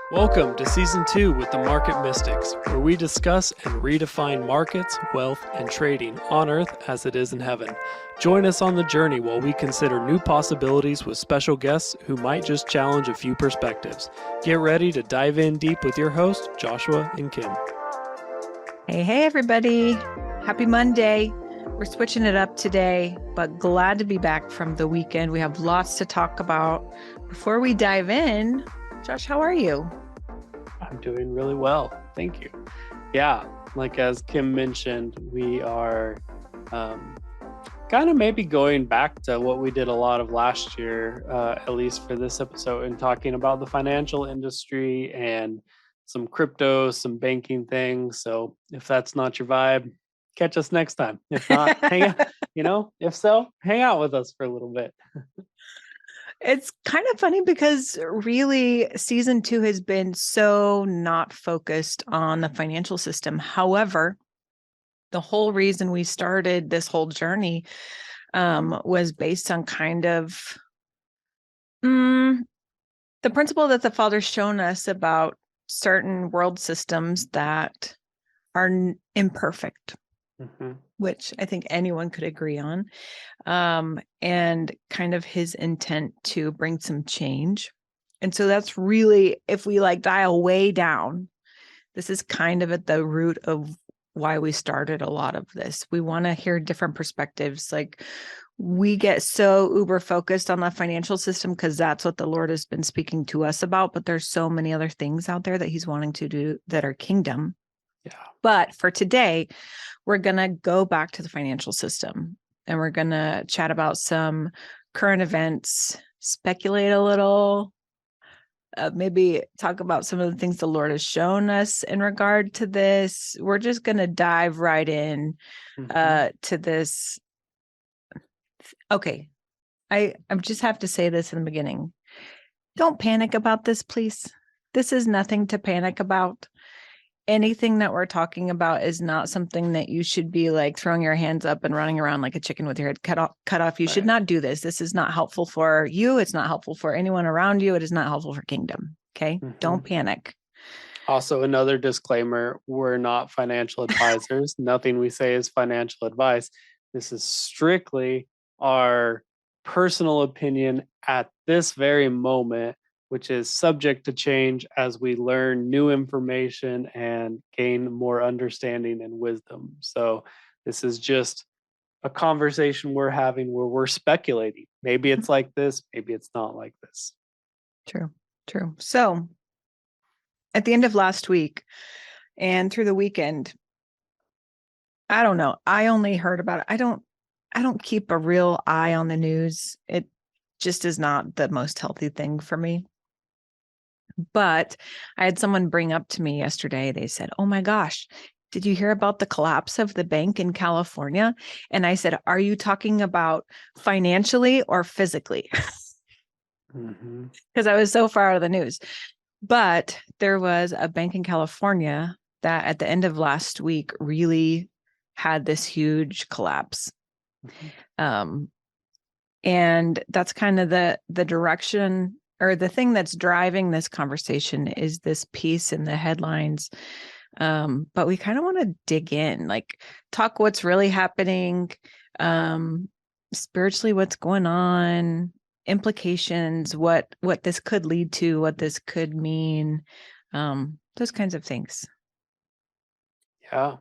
Welcome to Season 2 with the Market Mystics, where we discuss and redefine markets, wealth, and trading on Earth as it is in heaven. Join us on the journey while we consider new possibilities with special guests who might just challenge a few perspectives. Get ready to dive in deep with your hosts, Joshua and Kim. Hey, everybody. Happy Monday. We're switching it up today, but glad to be back from the weekend. We have lots to talk about. Before we dive in, Josh, how are you? I'm doing really well. Thank you. Yeah, like as Kim mentioned, we are kind of maybe going back to what we did a lot of last year, at least for this episode, and talking about the financial industry and some crypto, some banking things. So if that's not your vibe, catch us next time. If not, hang out, if so, hang out with us for a little bit. It's kind of funny because really season 2 has been so not focused on the financial system. However, the whole reason we started this whole journey was based on kind of the principle that the Father's shown us about certain world systems that are imperfect, which I think anyone could agree on, and kind of his intent to bring some change. And so that's really, if we dial way down, this is kind of at the root of why we started a lot of this. We want to hear different perspectives. We get so uber focused on the financial system because that's what the Lord has been speaking to us about. But there's so many other things out there that he's wanting to do that are kingdom. Yeah. But for today, we're going to go back to the financial system and we're going to chat about some current events, speculate a little, maybe talk about some of the things the Lord has shown us in regard to this. We're just going to dive right in to this. Okay. I just have to say this in the beginning. Don't panic about this, please. This is nothing to panic about. Anything that we're talking about is not something that you should be throwing your hands up and running around like a chicken with your head cut off. You should not do this. This is not helpful for you. It's not helpful for anyone around you. It is not helpful for kingdom. Okay. Don't panic. Also, another disclaimer, we're not financial advisors. Nothing we say is financial advice. This is strictly our personal opinion at this very moment, which is subject to change as we learn new information and gain more understanding and wisdom. So this is just a conversation we're having where we're speculating. Maybe it's like this, maybe it's not like this. True. So at the end of last week and through the weekend, I don't know. I only heard about it. I don't keep a real eye on the news. It just is not the most healthy thing for me. But I had someone bring up to me yesterday, they said, "Oh my gosh, did you hear about the collapse of the bank in California?" And I said, "Are you talking about financially or physically?" Because I was so far out of the news. But there was a bank in California that at the end of last week really had this huge collapse. And that's kind of the direction, or the thing that's driving this conversation is this piece in the headlines. But we kind of want to dig in, talk what's really happening, spiritually, what's going on, implications, what this could lead to, what this could mean, those kinds of things. Yeah.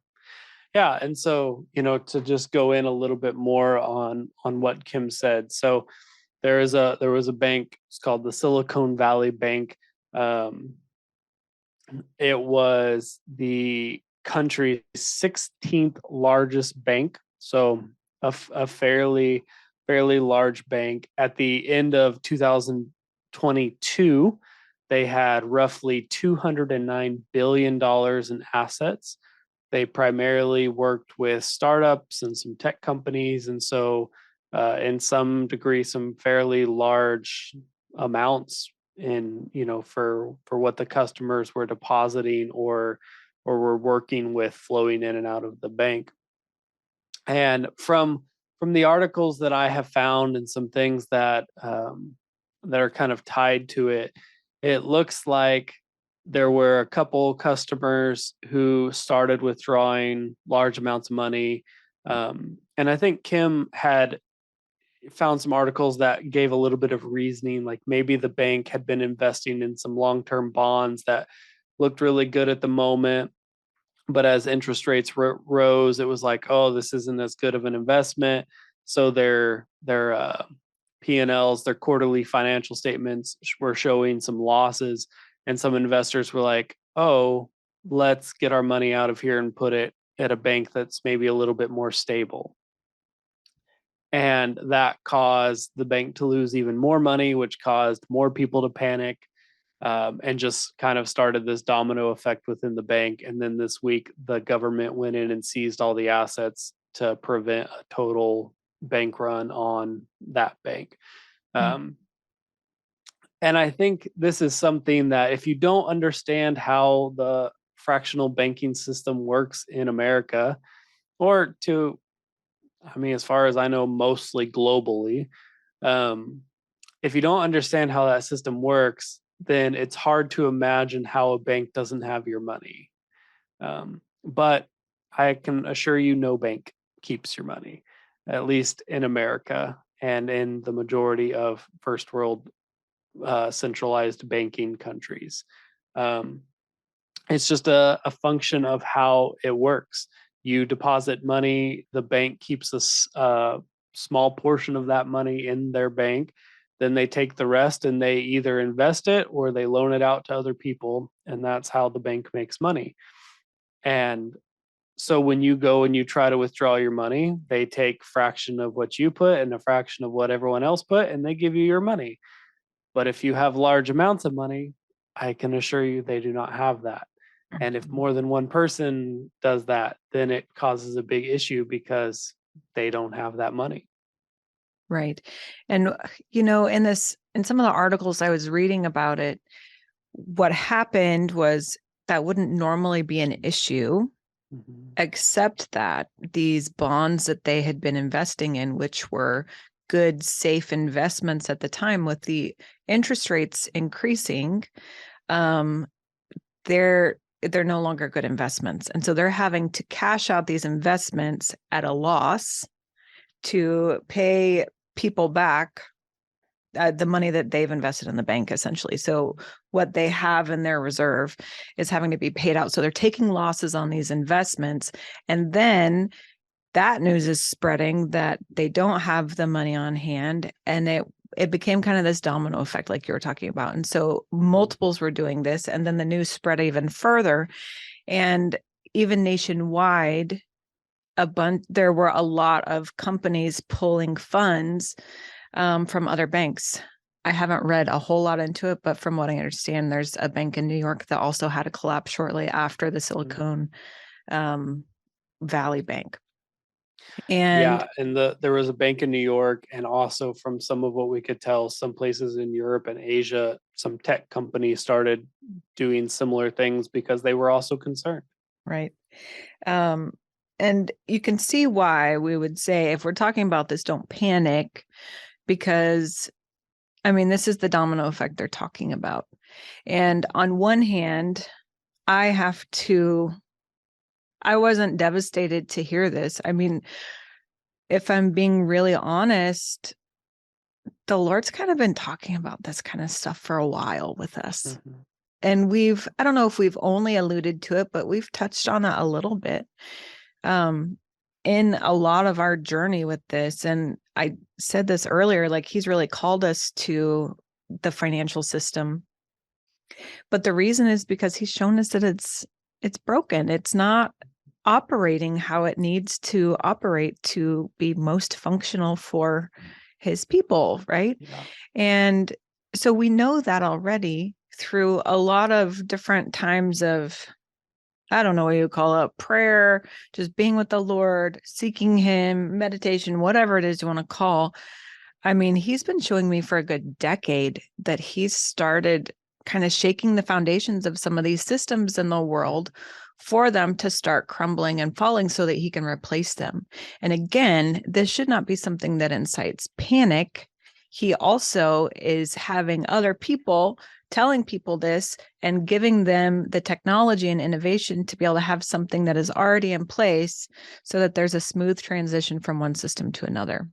And so, to just go in a little bit more on what Kim said. So there was a bank, it's called the Silicon Valley Bank. It was the country's 16th largest bank. So a fairly large bank. At the end of 2022, they had roughly $209 billion in assets. They primarily worked with startups and some tech companies. And so in some degree, some fairly large amounts in, for what the customers were depositing or were working with flowing in and out of the bank. And from the articles that I have found and some things that are kind of tied to it, it looks like there were a couple customers who started withdrawing large amounts of money. And I think Kim had found some articles that gave a little bit of reasoning, like maybe the bank had been investing in some long-term bonds that looked really good at the moment, but as interest rates rose, it was like, oh, this isn't as good of an investment. So their P&Ls, their quarterly financial statements were showing some losses, and some investors were like, oh, let's get our money out of here and put it at a bank that's maybe a little bit more stable. And that caused the bank to lose even more money, which caused more people to panic, and just kind of started this domino effect within the bank. And then this week, the government went in and seized all the assets to prevent a total bank run on that bank. Um, and I think this is something that if you don't understand how the fractional banking system works in America, or to, I mean, as far as I know, mostly globally, um, if you don't understand how that system works, then it's hard to imagine how a bank doesn't have your money. But I can assure you, no bank keeps your money, at least in America and in the majority of first world centralized banking countries. Um, it's just a function of how it works. You deposit money, the bank keeps a small portion of that money in their bank. Then they take the rest and they either invest it or they loan it out to other people. And that's how the bank makes money. And so when you go and you try to withdraw your money, they take fraction of what you put and a fraction of what everyone else put, and they give you your money. But if you have large amounts of money, I can assure you they do not have that. And if more than one person does that, then it causes a big issue because they don't have that money. Right. And, in some of the articles I was reading about it, what happened was that wouldn't normally be an issue, except that these bonds that they had been investing in, which were good, safe investments at the time, with the interest rates increasing, they're no longer good investments. And so they're having to cash out these investments at a loss to pay people back the money that they've invested in the bank, essentially. So what they have in their reserve is having to be paid out. So they're taking losses on these investments. And then that news is spreading that they don't have the money on hand. And it became kind of this domino effect, like you were talking about. And so multiples were doing this. And then the news spread even further. And even nationwide, there were a lot of companies pulling funds from other banks. I haven't read a whole lot into it, but from what I understand, there's a bank in New York that also had a collapse shortly after the Silicon Valley Bank. And there was a bank in New York, and also from some of what we could tell, some places in Europe and Asia, some tech companies started doing similar things because they were also concerned. Right. And you can see why we would say, if we're talking about this, don't panic, because this is the domino effect they're talking about. And on one hand, I wasn't devastated to hear this. If I'm being really honest, the Lord's kind of been talking about this kind of stuff for a while with us. Mm-hmm. And I don't know if we've only alluded to it, but we've touched on it a little bit in a lot of our journey with this. And I said this earlier, like, he's really called us to the financial system. But the reason is because he's shown us that it's broken. It's not operating how it needs to operate to be most functional for his people, right? Yeah. And so we know that already through a lot of different times of, I don't know what you call it, prayer, just being with the Lord, seeking him, meditation, whatever it is you want to call. He's been showing me for a good decade that he's started kind of shaking the foundations of some of these systems in the world for them to start crumbling and falling so that he can replace them. And again, this should not be something that incites panic. he also is having other people telling people this and giving them the technology and innovation to be able to have something that is already in place so that there's a smooth transition from one system to another.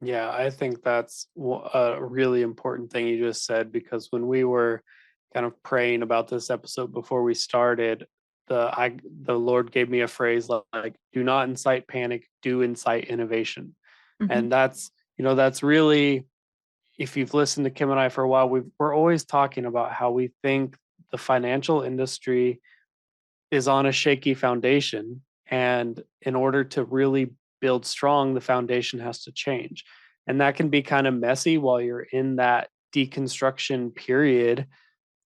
Yeah, I think that's a really important thing you just said, because when we were kind of praying about this episode before we started, the Lord gave me a phrase like "Do not incite panic, do incite innovation," Mm-hmm. and that's really, if you've listened to Kim and I for a while, we're always talking about how we think the financial industry is on a shaky foundation. And in order to really build strong, the foundation has to change. And that can be kind of messy while you're in that deconstruction period.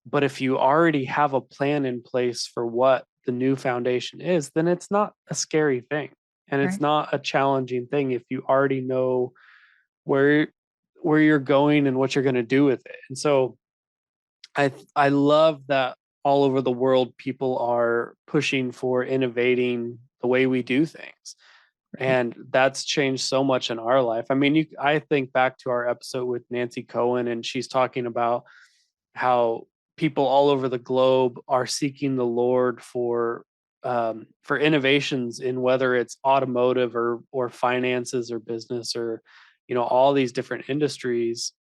But if you already have a plan in place for what the new foundation is, then it's not a scary thing. And it's Right. not a challenging thing if you already know where where you're going and what you're going to do with it. And so I love that all over the world people are pushing for innovating the way we do things. Right. And that's changed so much in our life. I mean, I think back to our episode with Nancy Cohen, and she's talking about how people all over the globe are seeking the Lord for innovations in whether it's automotive or finances or business or all these different industries.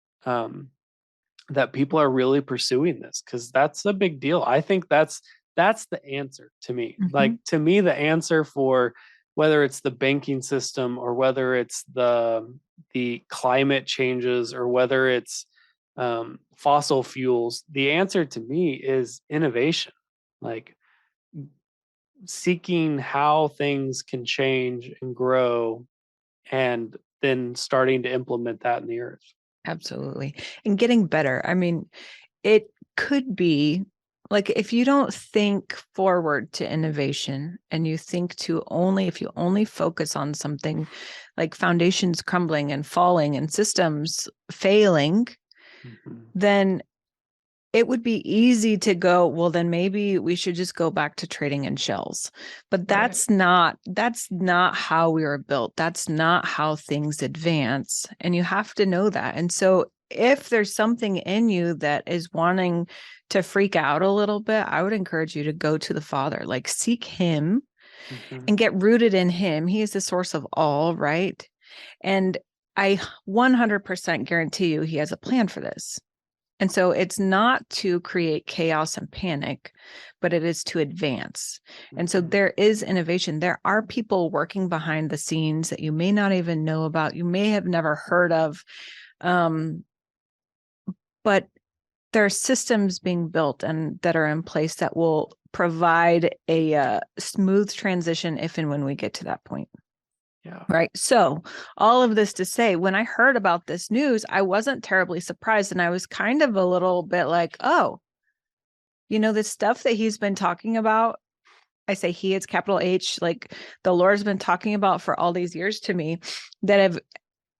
That people are really pursuing this because that's a big deal. I think that's the answer to me. Mm-hmm. Like, to me, the answer for whether it's the banking system or whether it's the climate changes or whether it's fossil fuels, the answer to me is innovation. Like, seeking how things can change and grow, and then starting to implement that in the earth. Absolutely. And getting better. I mean, it could be like if you don't think forward to innovation and you think to only, if you only focus on something like foundations crumbling and falling and systems failing, Mhm. then it would be easy to go, well, then maybe we should just go back to trading in shells. But Right. that's not how we were built. That's not how things advance. And you have to know that. And so if there's something in you that is wanting to freak out a little bit, I would encourage you to go to the Father, like seek him Mhm. and get rooted in him. He is the source of all, right? And I 100% guarantee you he has a plan for this. And so it's not to create chaos and panic, but it is to advance. And so Mhm. there is innovation. There are people working behind the scenes that you may not even know about, you may have never heard of. Um, but there are systems being built and that are in place that will provide a smooth transition if and when we get to that point. Yeah. Right. So, all of this to say, when I heard about this news, I wasn't terribly surprised. And I was kind of a little bit like, oh, this stuff that he's been talking about. I say he, it's capital H, like the Lord's been talking about for all these years to me that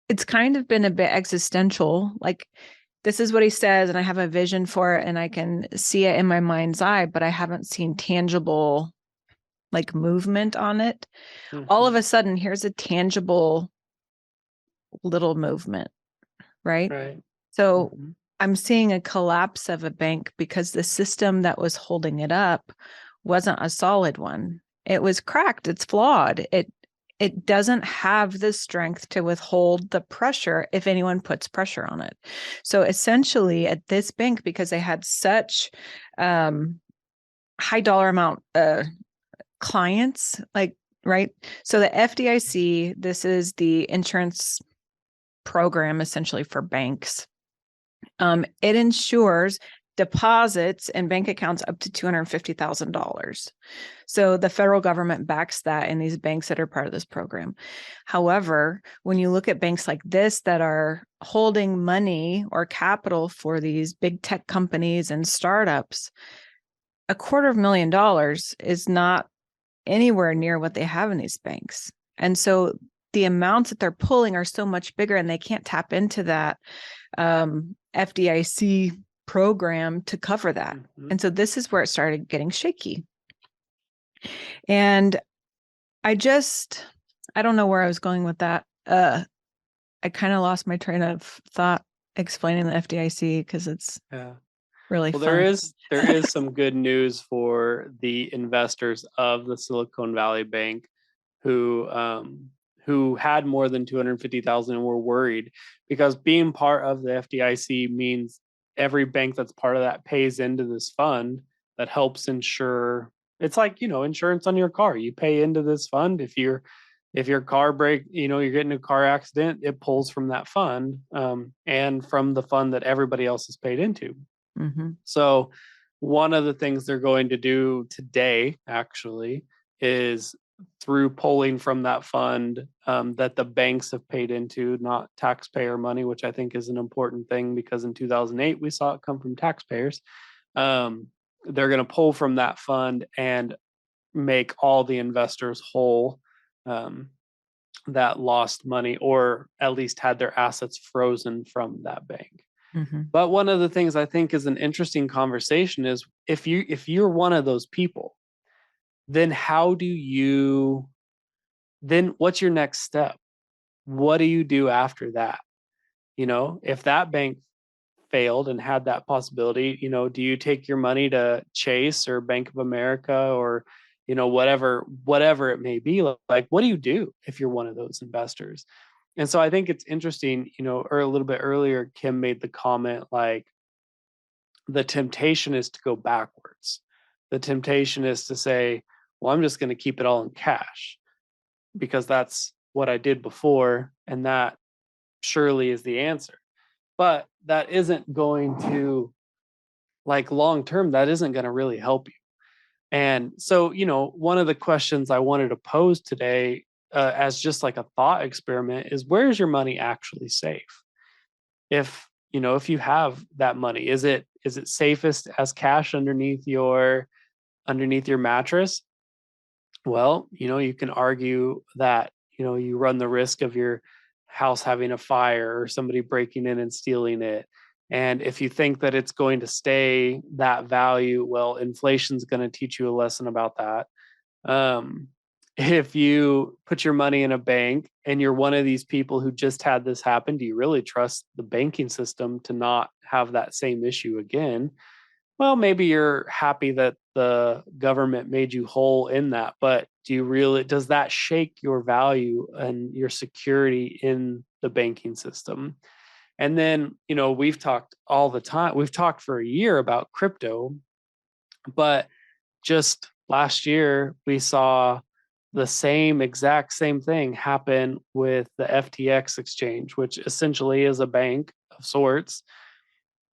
it's kind of been a bit existential. Like, this is what he says, and I have a vision for it, and I can see it in my mind's eye, but I haven't seen tangible like movement on it. All of Mhm. a sudden, here's a tangible little movement, right? Right. So Mhm. I'm seeing a collapse of a bank because the system that was holding it up wasn't a solid one. It was cracked, it's flawed. It doesn't have the strength to withhold the pressure if anyone puts pressure on it. So essentially at this bank, because they had such high dollar amount clients, like, right? So the FDIC, this is the insurance program essentially for banks. It ensures deposits and bank accounts up to $250,000. So the federal government backs that in these banks that are part of this program. However, when you look at banks like this that are holding money or capital for these big tech companies and startups, $250,000 is not anywhere near what they have in these banks. And so the amounts that they're pulling are so much bigger, and they can't tap into that FDIC program to cover that. Mhm. And so this is where it started getting shaky. And I don't know where I was going with that. I kind of lost my train of thought. explaining the FDIC because it's Yeah. really Well, fun. there is some good news for the investors of the Silicon Valley Bank who had more than 250,000 and were worried, because being part of the FDIC means every bank that's part of that pays into this fund that helps insure. It's like, insurance on your car. You pay into this fund. If your car you're getting a car accident, it pulls from that fund, and from the fund that everybody else has paid into. Mm-hmm. So one of the things they're going to do today, actually, is through pulling from that fund, that the banks have paid into, not taxpayer money, which I think is an important thing, because in 2008 we saw it come from taxpayers. Um, they're going to pull from that fund and make all the investors whole, um, that lost money or at least had their assets frozen from that bank. Mm-hmm. But one of the things I think is an interesting conversation is, if you're one of those people, then then what's your next step? What do you do after that? If that bank failed and had that possibility, do you take your money to Chase or Bank of America, or whatever it may be? Like, what do you do if you're one of those investors? And so I think it's interesting, or a little bit earlier, Kim made the comment, like, the temptation is to go backwards. The temptation is to say, well, I'm just going to keep it all in cash because that's what I did before. And that surely is the answer. But that isn't going to, like, long term, that isn't going to really help you. And so, one of the questions I wanted to pose today, as just like a thought experiment, is, where's your money actually safe? If you have that money, is it safest as cash underneath your mattress? Well, you can argue that, you run the risk of your house having a fire or somebody breaking in and stealing it. And if you think that it's going to stay that value, well, inflation's going to teach you a lesson about that. Um, if you put your money in a bank and you're one of these people who just had this happen, do you really trust the banking system to not have that same issue again? Well, maybe you're happy that the government made you whole in that, but does that shake your value and your security in the banking system? And then, we've talked all the time, we've talked for a year about crypto, but just last year we saw the exact same thing happen with the FTX exchange, which essentially is a bank of sorts.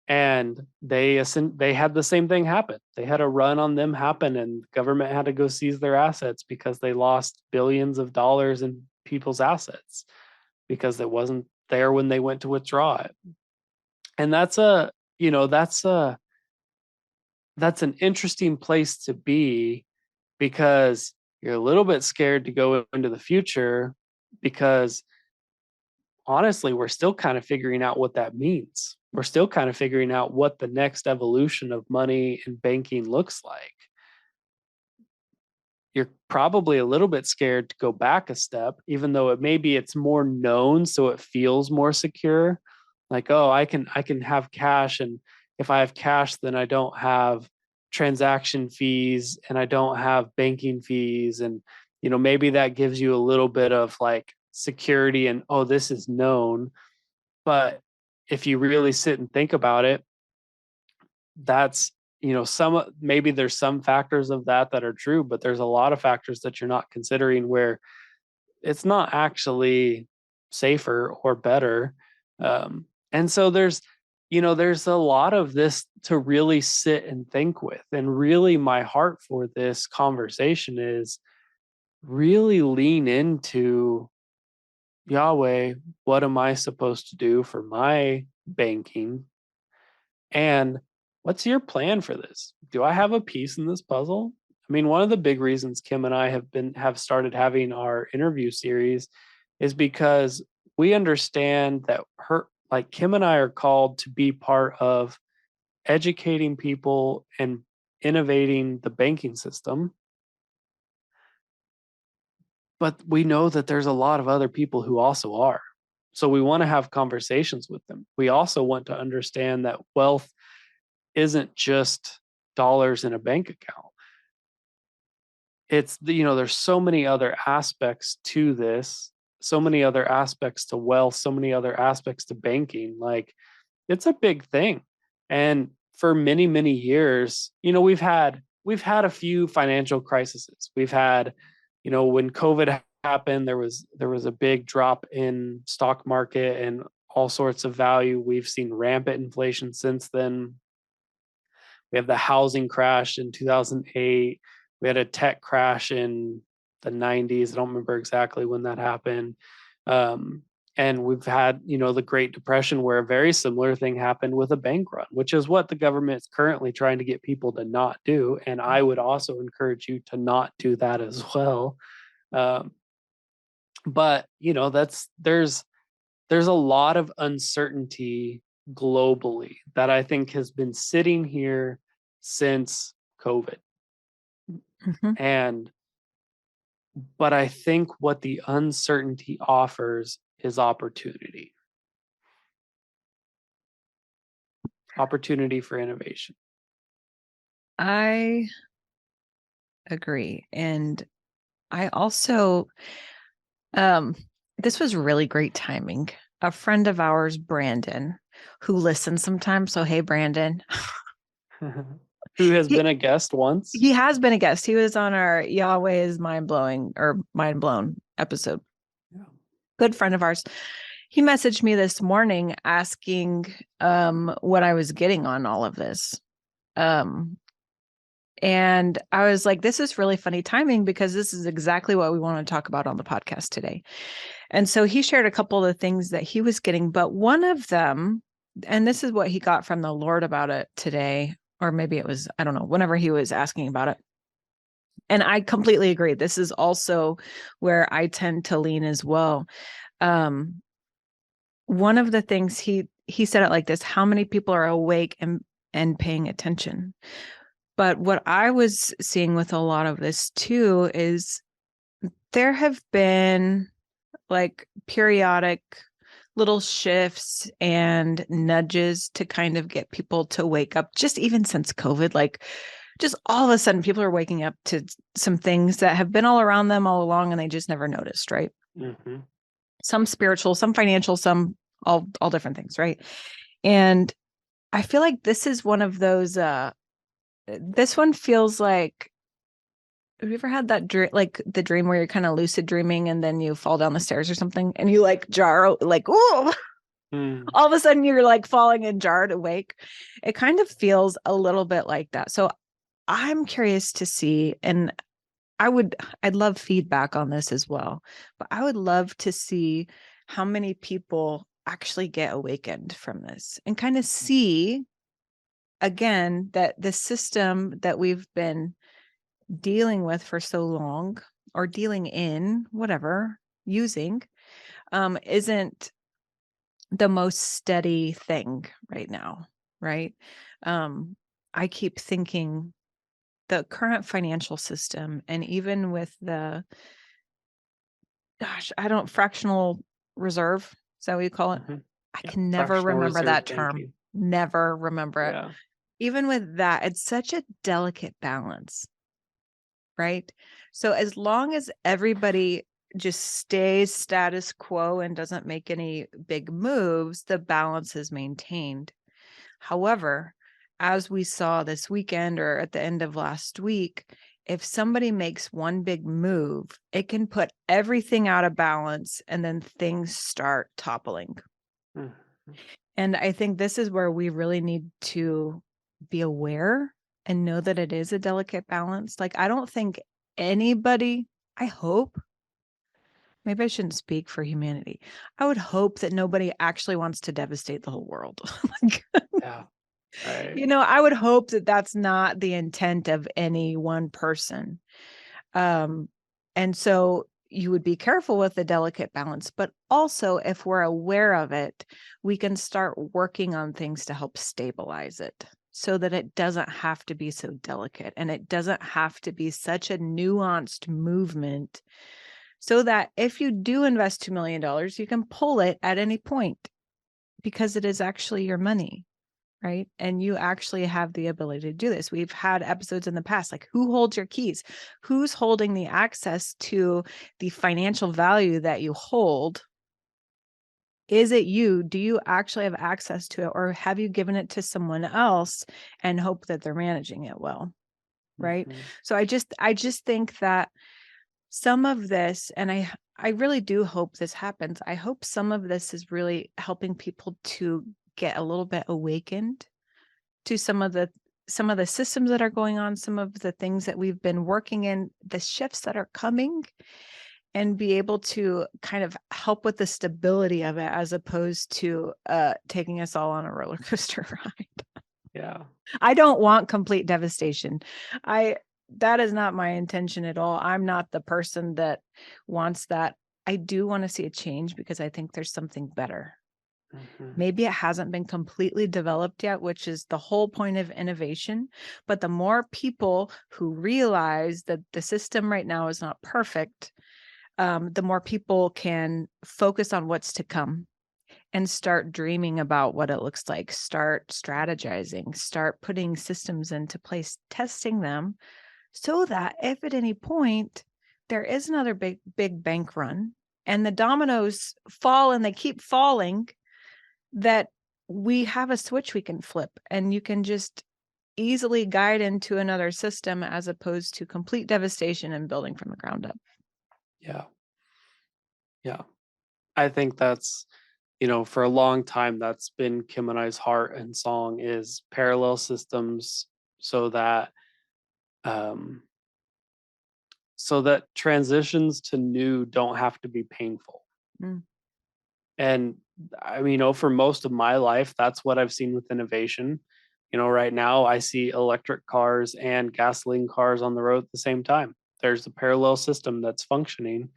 And they had the same thing happen. They had a run on them happen, and government had to go seize their assets because they lost billions of dollars in people's assets because it wasn't there when they went to withdraw it. And that's an interesting place to be, because you're a little bit scared to go into the future, because honestly, we're still kind of figuring out what that means. We're still kind of figuring out what the next evolution of money and banking looks like. You're probably a little bit scared to go back a step, even though it's more known, so it feels more secure. Like, oh, I can have cash, and if I have cash, then I don't have transaction fees and I don't have banking fees, and maybe that gives you a little bit of like security and, oh, this is known. But if you really sit and think about it, that's, maybe there's some factors of that are true, but there's a lot of factors that you're not considering where it's not actually safer or better. And so there's a lot of this to really sit and think with. And really, my heart for this conversation is really lean into, Yahweh, what am I supposed to do for my banking? And what's your plan for this? Do I have a piece in this puzzle? I mean, one of the big reasons Kim and I have started having our interview series is because we understand that Kim and I are called to be part of educating people and innovating the banking system. But we know that there's a lot of other people who also are. So we want to have conversations with them. We also want to understand that wealth isn't just dollars in a bank account. It's there's so many other aspects to this, so many other aspects to wealth, so many other aspects to banking. Like, it's a big thing. And for many, many years, we've had a few financial crises. We've had, when COVID happened, there was a big drop in stock market and all sorts of value. We've seen rampant inflation since then. We have the housing crash in 2008. We had a tech crash in the 90s. I don't remember exactly when that happened. Um, and we've had, the Great Depression, where a very similar thing happened with a bank run, which is what the government is currently trying to get people to not do. And I would also encourage you to not do that as well. Um, but there's a lot of uncertainty globally that I think has been sitting here since COVID. Mhm. And but I think what the uncertainty offers is opportunity for innovation. I agree. And I also, um, this was really great timing. A friend of ours, Brandon, who listens sometimes. So, hey, Brandon, Who has he, been a guest once? he has been a guest. He was on our Yahweh is mind blowing or mind blown episode. Yeah. Good friend of ours. He messaged me this morning asking what I was getting on all of this. Um, and I was like, this is really funny timing because this is exactly what we want to talk about on the podcast today. And so he shared a couple of the things that he was getting, but one of them, and this is what he got from the Lord about it today, or maybe it was, I don't know, whenever he was asking about it. And I completely agree. This is also where I tend to lean as well. One of the things he said it like this: how many people are awake and paying attention? But what I was seeing with a lot of this too is there have been like periodic little shifts and nudges to kind of get people to wake up, just even since COVID. Like, just all of a sudden people are waking up to some things that have been all around them all along and they just never noticed, right? Mm-hmm. Some spiritual, some financial, some all different things, right? And I feel like this is one of those this one feels like, have you ever had that dream, like the dream where you're kind of lucid dreaming and then you fall down the stairs or something and you like jar, like, oh, Mm. all of a sudden you're like falling and jarred awake? It kind of feels a little bit like that. So I'm curious to see, and I'd love feedback on this as well, but I would love to see how many people actually get awakened from this and kind of see again that the system that we've been dealing with for so long, or dealing in, whatever, using, isn't the most steady thing right now, right? um I keep thinking the current financial system, and even with the, gosh, I don't, fractional reserve, is that what you call it? Mm-hmm. I Yeah. can never Fractional remember reserve that term. banking. Never remember it. Yeah. Even with that, it's such a delicate balance, right? So as long as everybody just stays status quo and doesn't make any big moves, the balance is maintained. However, as we saw this weekend or at the end of last week, if somebody makes one big move, it can put everything out of balance and then things start toppling. Mm-hmm. And I think this is where we really need to be aware and know that it is a delicate balance. Like, I don't think anybody, I hope, maybe I shouldn't speak for humanity. I would hope that nobody actually wants to devastate the whole world. Like, Yeah. Right. I would hope that that's not the intent of any one person. And so you would be careful with the delicate balance, but also if we're aware of it, we can start working on things to help stabilize it so that it doesn't have to be so delicate and it doesn't have to be such a nuanced movement, so that if you do invest $2 million, you can pull it at any point because it is actually your money, right? And you actually have the ability to do this. We've had episodes in the past, like who holds your keys? Who's holding the access to the financial value that you hold? Is it you? Do you actually have access to it, or have you given it to someone else and hope that they're managing it well? Right. Mhm. So I just think that some of this, and I really do hope this happens. I hope some of this is really helping people to get a little bit awakened to some of the systems that are going on, some of the things that we've been working in, the shifts that are coming, and be able to kind of help with the stability of it as opposed to taking us all on a roller coaster ride. Yeah. I don't want complete devastation. I That is not my intention at all. I'm not the person that wants that. I do want to see a change because I think there's something better. Mhm. Maybe it hasn't been completely developed yet, which is the whole point of innovation. But the more people who realize that the system right now is not perfect, the more people can focus on what's to come and start dreaming about what it looks like, start strategizing, start putting systems into place, testing them so that if at any point there is another big bank run and the dominoes fall and they keep falling, that we have a switch we can flip and you can just easily guide into another system as opposed to complete devastation and building from the ground up. Yeah. Yeah. I think that's, for a long time, that's been Kim and I's heart and song is parallel systems so that um so that transitions to new don't have to be painful. Mm, And I mean, for most of my life, that's what I've seen with innovation. Right now I see electric cars and gasoline cars on the road at the same time. There's a parallel system that's functioning,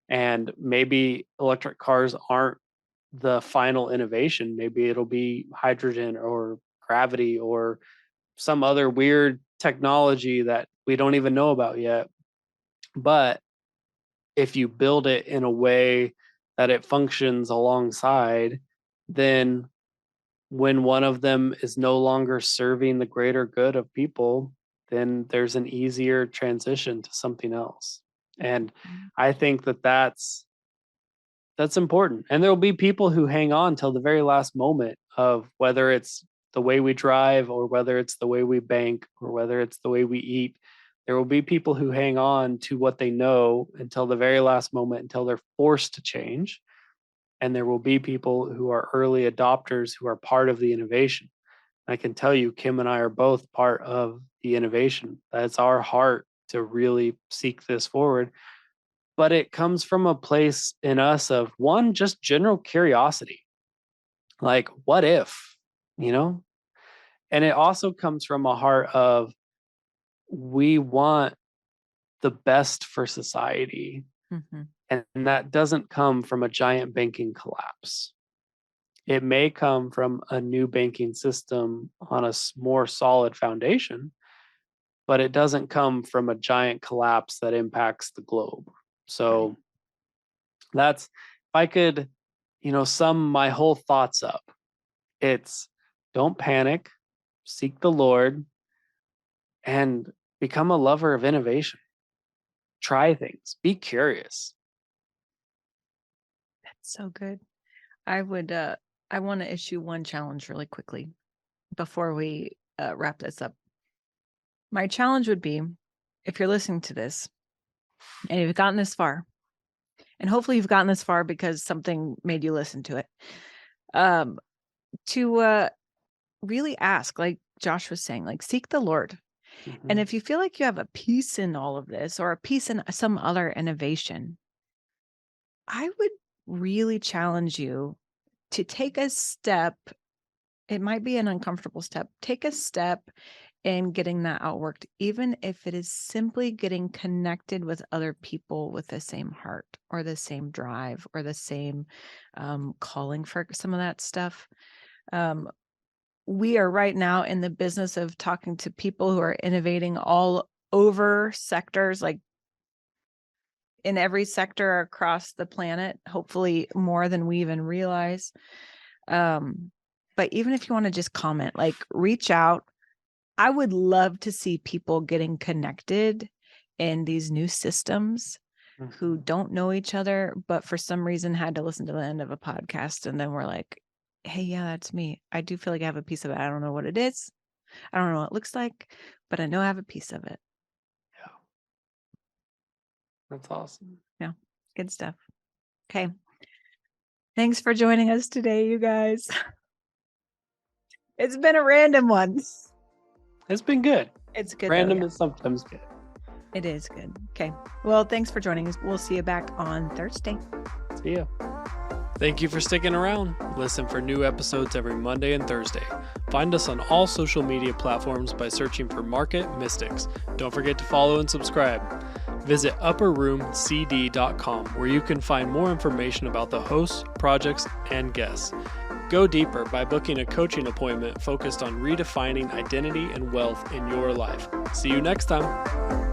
and maybe electric cars aren't the final innovation. Maybe it'll be hydrogen or gravity or some other weird technology that we don't even know about yet. But if you build it in a way that it functions alongside, then when one of them is no longer serving the greater good of people, then there's an easier transition to something else. And mm, I think that that's important. And there'll be people who hang on till the very last moment of whether it's the way we drive or whether it's the way we bank or whether it's the way we eat. There will be people who hang on to what they know until the very last moment until they're forced to change. And there will be people who are early adopters who are part of the innovation. I can tell you, Kim and I are both part of the innovation. That's our heart to really seek this forward, but it comes from a place in us of one, just general curiosity. Like, what if, you know? And it also comes from a heart of we want the best for society. mhm. And that doesn't come from a giant banking collapse. It may come from a new banking system on a more solid foundation, but it doesn't come from a giant collapse that impacts the globe. Right. So that's, if I could, sum my whole thoughts up, it's don't panic, seek the Lord, and become a lover of innovation. Try things, be curious. So good. I want to issue one challenge really quickly before we wrap this up. My challenge would be, if you're listening to this and you've gotten this far, and hopefully you've gotten this far because something made you listen to it, um, to really ask, like Josh was saying, like seek the Lord. And Mhm. if you feel like you have a piece in all of this or a piece in some other innovation, I would really challenge you to take a step. It might be an uncomfortable step. Take a step in getting that outworked, even if it is simply getting connected with other people with the same heart or the same drive or the same calling for some of that stuff. Um, we are right now in the business of talking to people who are innovating all over sectors. Like in every sector across the planet, hopefully more than we even realize. But even if you want to just comment, like reach out. I would love to see people getting connected in these new systems who don't know each other, but for some reason had to listen to the end of a podcast. And then we're like, hey, yeah, that's me. I do feel like I have a piece of it. I don't know what it is. I don't know what it looks like, but I know I have a piece of it. Yeah. That's awesome. Yeah. Good stuff. Okay. Thanks for joining us today, you guys. It's been a random one. It's been good. It's good. Random though, is sometimes good. It is good. Okay. Well, thanks for joining us. We'll see you back on Thursday. See ya. Thank you for sticking around. Listen for new episodes every Monday and Thursday. Find us on all social media platforms by searching for Market Mystics. Don't forget to follow and subscribe. Visit upperroomcd.com where you can find more information about the hosts, projects, and guests. Go deeper by booking a coaching appointment focused on redefining identity and wealth in your life. See you next time.